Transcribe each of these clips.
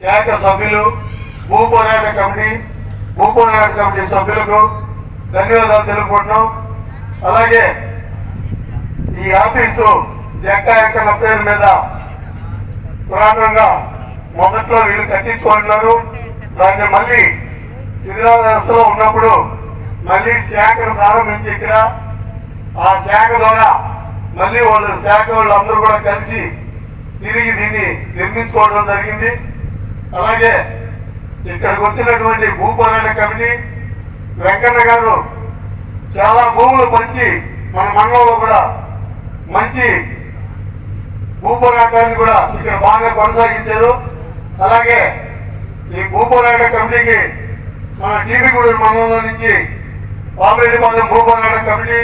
శాఖ సభ్యులు భూపోరాట కమిటీ సభ్యులకు ధన్యవాదాలు తెలుపుకుంటున్నాం. అలాగే ఈ ఆఫీసు జక్కా వెంకన్న పేరు మీద పురాతనంగా మొదట్లో వీళ్ళు కట్టించుకుంటున్నారు. దాన్ని మళ్ళీ శిథిలావస్థలో ఉన్నప్పుడు మళ్ళీ శాఖను ప్రారంభించి ఇక్కడ ఆ శాఖ ద్వారా మళ్ళీ శాఖ వాళ్ళు అందరూ కూడా కలిసి తిరిగి దీన్ని నిర్మించుకోవడం జరిగింది. అలాగే ఇక్కడికి వచ్చినటువంటి భూ పోరాట కమిటీ వెంకన్న గారు చాలా భూములు పంచి మన మండలంలో కూడా మంచి భూ పోరాటాన్ని కూడా ఇక్కడ బాగా కొనసాగించారు. అలాగే ఈ భూ పోరాట కమిటీకి మన టీబీగూడూరు మండలంలో నుంచి పాపిరెడ్డిపాలెం భూ పోరాట కమిటీ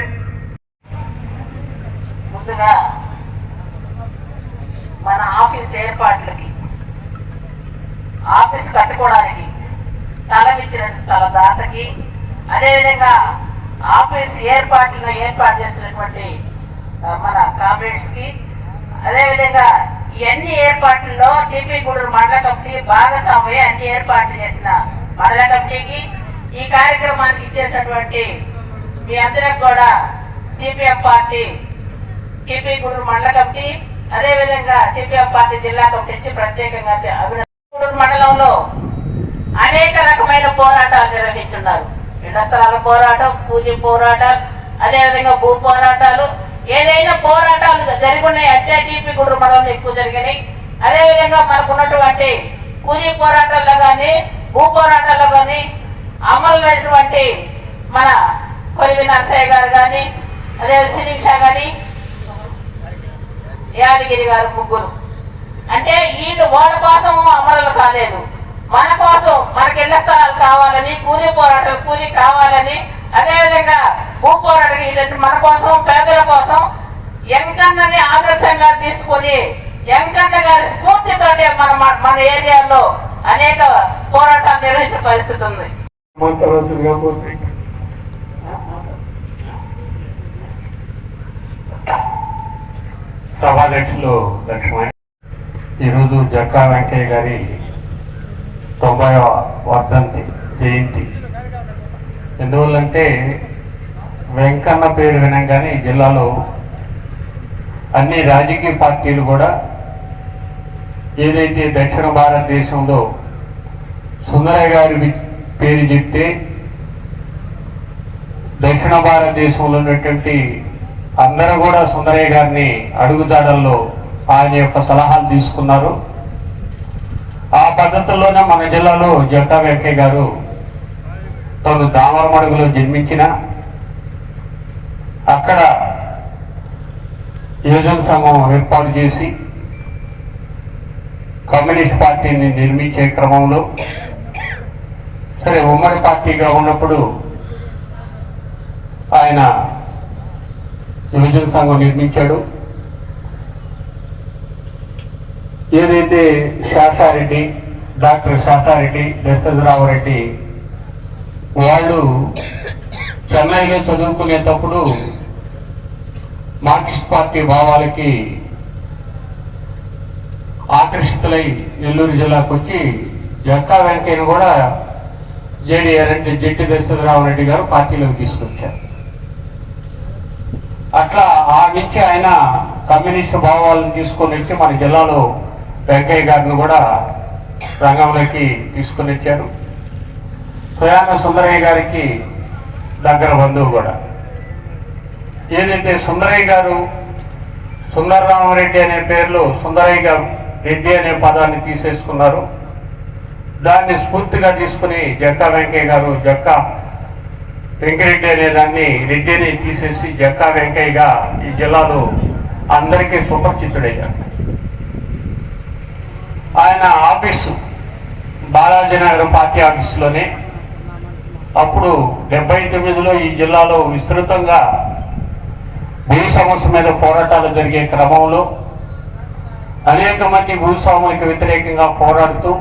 ముందుగా మన ఆఫీస్ ఏర్పాట్లకి ఆఫీస్ కట్టుకోవడానికి స్థలం ఇచ్చిన స్థలదాతకి అదేవిధంగా ఆఫీస్ ఏర్పాటు చేసినటువంటి మన కామ్రేడ్స్ కి అదేవిధంగా ఇవన్నీ ఏర్పాట్లలో టీబీగూడూరు మండల కమిటీ భాగస్వామ్య అన్ని ఏర్పాట్లు చేసిన మండల కమిటీకి ఈ కార్యక్రమానికి ఇచ్చేసినటువంటి మీ అందరికి కూడా సిపిఎం పార్టీ టీబీగూడూరు మండల కమిటీ అదేవిధంగా సిపిఎం పార్టీ జిల్లా కమిటీ నుంచి ప్రత్యేకంగా అభినందనలు. మండలంలో అనేక రకమైన పోరాటాలు నిర్వహిస్తున్నారు. ఇళ్ల స్థలాల పోరాటం, పూజ పోరాటాలు, అదేవిధంగా భూ పోరాటాలు, ఏదైనా పోరాటాలు జరిగినాయి అంటే టీబీగూడూరు మండలంలో ఎక్కువ జరిగినాయి. అదేవిధంగా మనకు ఉన్నటువంటి కూలీ పోరాటాల్లో కానీ భూ పోరాటాల్లో కానీ అమలైనటువంటి మన కొరివి నరసయ్య గారు కానీ అదే శిరీష కానీ యాదగిరి గారు ముగ్గురు అంటే వీళ్ళు వాళ్ళ కోసం అమలు కాలేదు, మన కోసం మనకి ఇళ్ల స్థలాలు కావాలని కూలీ పోరాటాలు కూలీ కావాలని అదేవిధంగా భూ పోరాటం మన కోసం పేదల కోసం వెంకన్నని ఆదర్శంగా తీసుకొని వెంకన్న గారి స్ఫూర్తితో మన ఏరియాలో అనేక పోరాటాలు నిర్వహించే పరిస్థితి ఉంది. సభాధ్యక్షులు లక్ష్మణ్, ఈరోజు జక్కా వెంకయ్య గారి 90వ వర్ధంతి జయంతి. ఎందువల్లంటే వెంకన్న పేరు వినగానే జిల్లాలో అన్ని రాజకీయ పార్టీలు కూడా ఏదైతే దక్షిణ భారతదేశంలో సుందరయ్య గారి పేరు చెప్తే దక్షిణ భారతదేశంలో ఉన్నటువంటి అందరూ కూడా సుందరయ్య గారిని అడుగుదాడల్లో ఆయన యొక్క సలహాలు తీసుకున్నారు. ఆ పద్ధతుల్లోనే మన జిల్లాలో జక్కా వెంకయ్య గారు తను దామరమడుగులో జన్మించిన అక్కడ యువజన సంఘం ఏర్పాటు చేసి కమ్యూనిస్ట్ పార్టీని నిర్మించే క్రమంలో సరే ఉమ్మడి పార్టీగా ఉన్నప్పుడు ఆయన యువజన సంఘం నిర్మించాడు. ఏదైతే శాఖారెడ్డి, డాక్టర్ శాఖారెడ్డి, దశరథరామరెడ్డి వాళ్ళు చెన్నైలో చదువుకునేటప్పుడు మార్క్సిస్ట్ పార్టీ భావాలకి ఆకర్షితులై నెల్లూరు జిల్లాకు వచ్చి జక్కా వెంకయ్యను కూడా జేడీఆర్ అంటే జెట్టి దశరథరామరెడ్డి గారు పార్టీలోకి తీసుకొచ్చారు. అట్లా ఆ నుంచి ఆయన కమ్యూనిస్టు భావాలను తీసుకొని వచ్చి మన జిల్లాలో వెంకయ్య గారిని కూడా రంగంలోకి తీసుకొని వచ్చారు. ప్రయాణ సుందరయ్య గారికి దగ్గర బంధువు కూడా. ఏదైతే సుందరయ్య గారు సుందరరామరెడ్డి అనే పేర్లు సుందరయ్య గారు రెడ్డి అనే పదాన్ని తీసేసుకున్నారు. దాన్ని స్ఫూర్తిగా తీసుకుని జక్కా వెంకయ్య గారు జక్కా వెంకరెడ్డి అనే దాన్ని రెడ్డిని తీసేసి జక్కా వెంకయ్యగా ఈ జిల్లాలో అందరికీ సుపరిచితుడయ్యారు. ఆయన ఆఫీసు బాలాజీనగరం పార్టీ ఆఫీసులోనే అప్పుడు 79లో ఈ జిల్లాలో విస్తృతంగా భూ సమస్య మీద పోరాటాలు జరిగే క్రమంలో అనేక మంది భూస్వాములకు వ్యతిరేకంగా పోరాడుతూ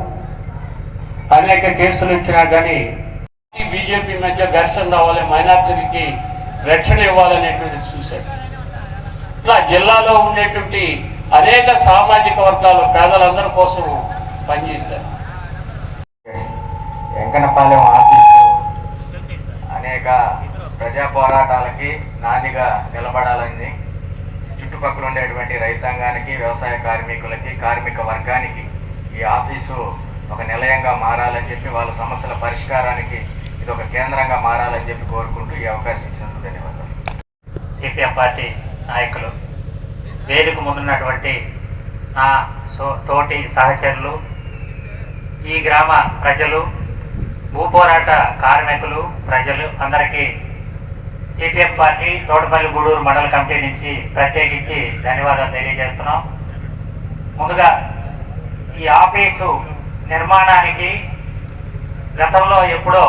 అనేక కేసులు ఇచ్చినా కానీ బీజేపీ మధ్య ఘర్షణ రావాలి, మైనార్టీలకి రక్షణ ఇవ్వాలనేటువంటి చూశారు. ఇట్లా జిల్లాలో ఉండేటువంటి అనేక సామాజిక వర్గాలు పేదలందరి కోసం పనిచేశారు. వెంకన్నపాలెం ఆఫీసు అనేక ప్రజా పోరాటాలకి నాందిగా నిలబడాలని, చుట్టుపక్కల ఉండేటువంటి రైతాంగానికి, వ్యవసాయ కార్మికులకి, కార్మిక వర్గానికి ఈ ఆఫీసు ఒక నిలయంగా మారాలని చెప్పి, వాళ్ళ సమస్యల పరిష్కారానికి ఇది ఒక కేంద్రంగా మారాలని చెప్పి కోరుకుంటూ ఈ అవకాశం ఇచ్చినందుకు ధన్యవాదాలు. సిపిఎం పార్టీ నాయకులు, వేదిక ముందున్నటువంటి నా తోటి సహచరులు, ఈ గ్రామ ప్రజలు, భూపోరాట కార్మికులు, ప్రజలు అందరికీ సిపిఎం పార్టీ తోటపల్లి గూడూరు మండల కమిటీ నుంచి ప్రత్యేకించి ధన్యవాదాలు తెలియజేస్తున్నాం. ముందుగా ఈ ఆఫీసు నిర్మాణానికి గతంలో ఎప్పుడో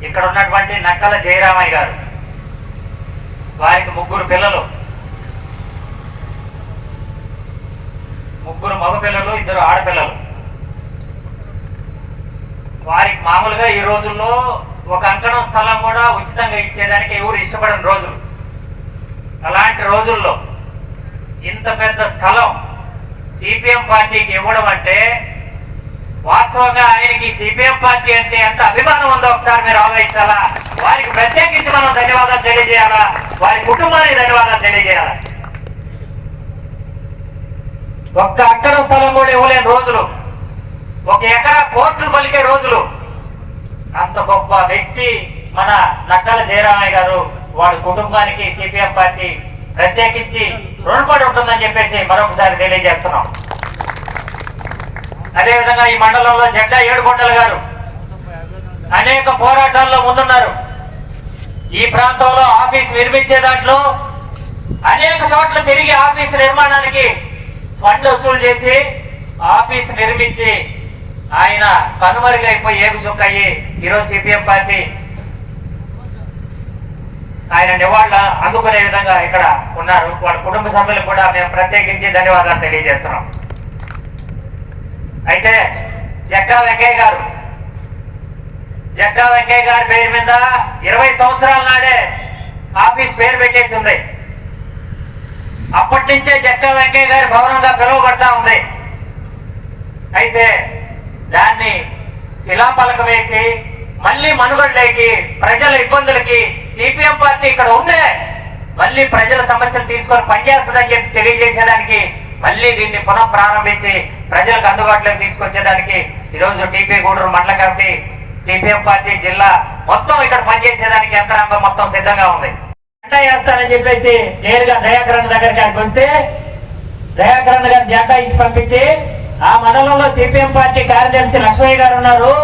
ఇక్కడ ఉన్నటువంటి నక్కల జయరామయ్య గారు, వారికి 3 పిల్లలు, 3 మగ పిల్లలు, 2 ఆడపిల్లలు. వారికి మామూలుగా ఈ రోజుల్లో ఒక అంకణం స్థలం కూడా ఉచితంగా ఇచ్చేదానికి ఎవరు ఇష్టపడని రోజులు. అలాంటి రోజుల్లో ఇంత పెద్ద స్థలం సిపిఎం పార్టీకి ఇవ్వడం అంటే వాస్తవంగా ఆయనకి సిపిఎం పార్టీ అంటే ఎంత అభిమానం ఉందో ఒకసారి మీరు ఆలోచించాలా. వారికి ప్రత్యేకించి మనం ధన్యవాదాలు తెలియజేయాలా, వారి కుటుంబానికి ధన్యవాదాలు తెలియజేయాలా. ఒక్క అంకణం స్థలం కూడా ఇవ్వలేని రోజులు, 1 ఎకరా కోట్లు పలికే రోజులు. అంత గొప్ప వ్యక్తి మన నక్కల జయరామయ్య గారు. వాడి కుటుంబానికి సిపిఎం పార్టీ ప్రత్యేకించి రుణపడి ఉంటుందని చెప్పేసి మరొకసారి తెలియజేస్తున్నాం. అదేవిధంగా ఈ మండలంలో జడ్డా ఏడుకొండల గారు అనేక పోరాటాల్లో ముందున్నారు. ఈ ప్రాంతంలో ఆఫీస్ నిర్మించే దాంట్లో అనేక చోట్ల తిరిగి ఆఫీసు నిర్మాణానికి ఫండ్ వసూలు చేసి ఆఫీసు నిర్మించి ఆయన కనుమరుగైపోయి ఏగుసుక్కయ్యి ఈరోజు సిపిఎం పార్టీ ఆయన నివాళులు అందుకునే విధంగా ఇక్కడ ఉన్నారు. వాళ్ళ కుటుంబ సభ్యులకు కూడా మేము ప్రత్యేకించి ధన్యవాదాలు తెలియజేస్తున్నాం. అయితే జక్కా వెంకయ్య గారి పేరు మీద 20 సంవత్సరాల నాడే ఆఫీస్ పేరు పెట్టేసి ఉంది. అప్పటి నుంచే జక్కా వెంకయ్య గారి భవనంగా పిలువబడతా ఉంది. అయితే దాన్ని శిలాపలకం వేసి మళ్ళీ మనుగడలేకి, ప్రజల ఇబ్బందులకి సిపిఎం పార్టీ ఇక్కడ ఉందే మళ్ళీ ప్రజల సమస్యలు తీసుకొని పనిచేస్తుందని చెప్పి తెలియజేసేదానికి మళ్ళీ దీన్ని పునః ప్రారంభించి ప్రజలకు అందుబాటులోకి తీసుకొచ్చేదానికి ఈరోజు టీపీ గూడూరు మండల కమిటీ, సిపిఎం పార్టీ జిల్లా మొత్తం ఇక్కడ పనిచేసేదానికి యంత్రాంగం మొత్తం సిద్ధంగా ఉంది. జెండా వేస్తానని చెప్పేసి నేరుగా దయాకరణ్ దగ్గరికి ఆయనకు వస్తే దయాకరణ్ గారు జెండా ఇచ్చి పంపించి, ఆ మండలంలో సిపిఎం పార్టీ కార్యదర్శి లక్ష్మయ్య గారు ఉన్నారు,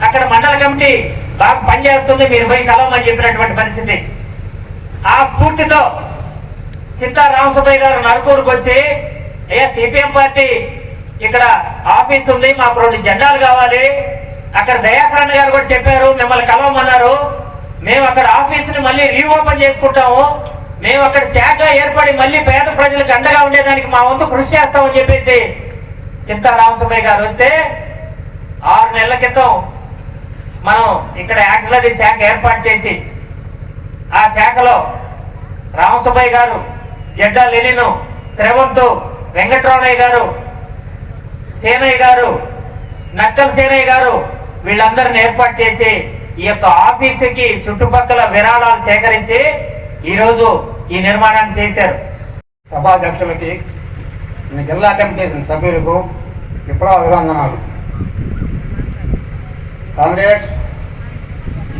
అక్కడ మండల కమిటీ బాగా పనిచేస్తుంది, మీరు పోయి కలవమని చెప్పినటువంటి పరిస్థితి. ఆ స్ఫూర్తితో చింతా రామసుబ్బయ్య గారు నరుకూరుకు వచ్చి, అయ్యా సిపిఎం పార్టీ ఇక్కడ ఆఫీస్ ఉంది, మాకు 2 జెండాలు కావాలి. అక్కడ దయాకరణ్ గారు కూడా చెప్పారు, మిమ్మల్ని కలవమన్నారు. మేము అక్కడ ఆఫీసుని మళ్ళీ రీఓపెన్ చేసుకుంటాము, మేము అక్కడ శాఖ ఏర్పడి మళ్ళీ పేద ప్రజలకు అండగా ఉండేదానికి మా వంతు కృషి చేస్తామని చెప్పేసి చింతా రామసుబ్బయ్య గారు వస్తే 6 నెలల క్రితం మనం ఇక్కడ యాక్సిలరీ శాఖ ఏర్పాటు చేసి ఆ శాఖలో రామసుబ్బయ్య గారు, జడ్డా లెనిను, శ్రవంతు, వెంకటరామయ్య గారు, సేనయ్య గారు, నక్కల్ సేనయ్య గారు వీళ్ళందరిని ఏర్పాటు చేసి ఈ యొక్క ఆఫీసుకి చుట్టుపక్కల విరాళాలు సేకరించి ఈరోజు ఈ నిర్మాణాన్ని చేశారు. సభాధ్యక్షులకి, జిల్లా కమిటీ సభ్యులకు విప్లవ అభివందనాలు. కామ్రేడ్స్,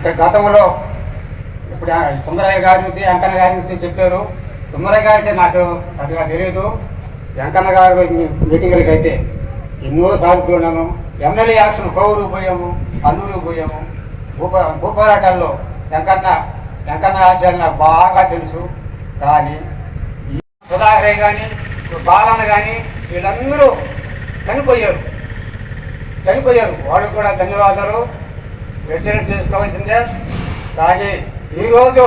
ఇక్కడ గతంలో ఇప్పుడు సుందరయ్య గారి నుంచి వెంకన్న గారి నుంచి చెప్పారు. సుందరయ్య గారి నాకు పెద్దగా తెలియదు. వెంకన్న గారు మీటింగ్లకి అయితే ఎన్నోసార్లు పోయినాము. ఎమ్మెల్యే యాక్షన్ కోవూరు పోయాము, అల్లూరు పోయాము. భూ పోరాటాల్లో వెంకన్న ఆచార్య నాకు బాగా తెలుసు. కానీ సుధాకరయ్య కానీ బాలన్న కానీ వీళ్ళందరూ చనిపోయారు. వాళ్ళకు కూడా ధన్యవాదాలు. ప్రెసిడెంట్ చేసుకోవాల్సిందే. కానీ ఈరోజు